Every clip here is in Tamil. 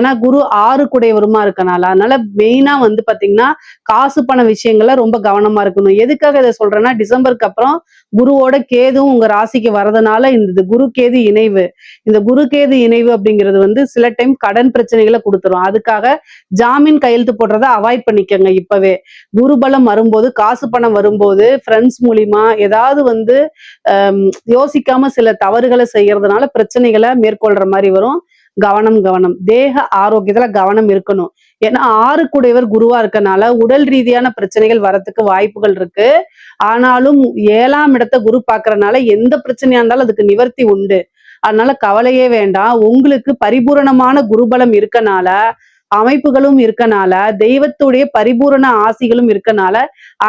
ஏன்னா குரு 6 குடையவருமா இருக்கனால. அதனால மெயினா வந்து பாத்தீங்கன்னா, காசு பண விஷயங்கள்ல ரொம்ப கவனமா இருக்கணும். எதுக்காக இத சொல்றேன்னா, டிசம்பருக்கு அப்புறம் குருவோட கேதுவும் உங்க ராசிக்கு வரதுனால இந்த குரு கேது இணைவு. இந்த குரு கேது இணைவு அப்படிங்கிறது வந்து சில டைம் கடன் பிரச்சனைகள குடுத்துரும். அதுக்காக ஜாமீன் கையெழுத்து போடுறத அவாய்ட் பண்ணிக்கங்க இப்பவே. குரு பலம் வரும்போது, காசு பணம் வரும்போது, ஃப்ரெண்ட்ஸ் மூலியமா ஏதாவது வந்து அம் யோசிக்காம சில தவறுகள செய்யறதுனால பிரச்சனைகள மேற்கொள்ற மாரி வரும். கவனம், கவனம். தேக ஆரோக்கியத்துல கவனம் இருக்கணும். ஏன்னா 6 கூடையவர் குருவா இருக்கனால, உடல் ரீதியான பிரச்சனைகள் வரத்துக்கு வாய்ப்புகள் இருக்கு. ஆனாலும் 7ஆம் இடத்த குரு பார்க்கறனால, எந்த பிரச்சனையா இருந்தாலும் அதுக்கு நிவர்த்தி உண்டு. அதனால கவலையே வேண்டாம். உங்களுக்கு பரிபூரணமான குருபலம் இருக்கனால, அமைப்புகளும் இருக்கனால, தெய்வத்துடைய பரிபூரண ஆசிகளும் இருக்கனால,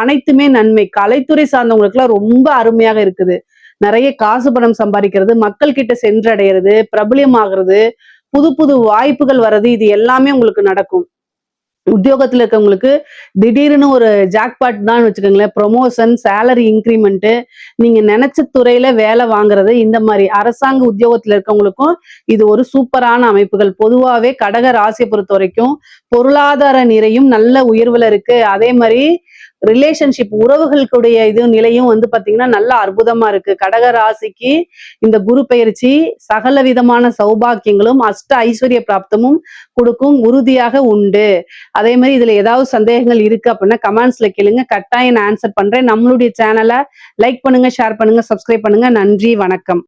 அனைத்துமே நன்மை. கலைத்துறை சார்ந்தவங்களுக்குலாம் ரொம்ப அருமையாக இருக்குது. நெறைய காசு பணம் சம்பாரிக்கிறது, மக்கள் கிட்ட சென்றடையறது, பிரபலியமாகறது, புது புது வாய்ப்புகள் வர்றது, இது எல்லாமே உங்களுக்கு நடக்கும். உத்தியோகத்துல இருக்கவங்களுக்கு திடீர்னு ஒரு ஜாக்பாட் தான் வச்சுக்கோங்களேன். ப்ரொமோஷன், சேலரி இன்கிரிமென்ட், நீங்க நெனச்ச துறையில வேலை வாங்குறது, இந்த மாரி அரசாங்க உத்தியோகத்துல இருக்கவங்களுக்கும் இது ஒரு சூப்பரான அமைப்புகள். பொதுவாவே கடக ராசிய பொறுத்தவரைக்கும் பொருளாதார நிறையும் நல்ல உயர்வுல இருக்கு. அதே மாரி ரிலேஷன்ஷிப் உறவுகளுக்குடைய நிலையும் வந்து பாத்தீங்கன்னா நல்ல அற்புதமா இருக்கு. கடக ராசிக்கு இந்த குரு பெயர்ச்சி சகல விதமான சௌபாக்கியங்களும், அஷ்ட ஐஸ்வர்ய பிராப்தமும் குடுக்கும். உறுதியாக உண்டு. அதே மாதிரி இதுல ஏதாவது சந்தேகங்கள் இருக்கு அப்படின்னா கமெண்ட்ஸ்ல கேளுங்க. கட்டாயம் நான் ஆன்சர் பண்றேன். நம்மளுடைய சேனலை லைக் பண்ணுங்க, ஷேர் பண்ணுங்க, சப்ஸ்கிரைப் பண்ணுங்க. நன்றி, வணக்கம்.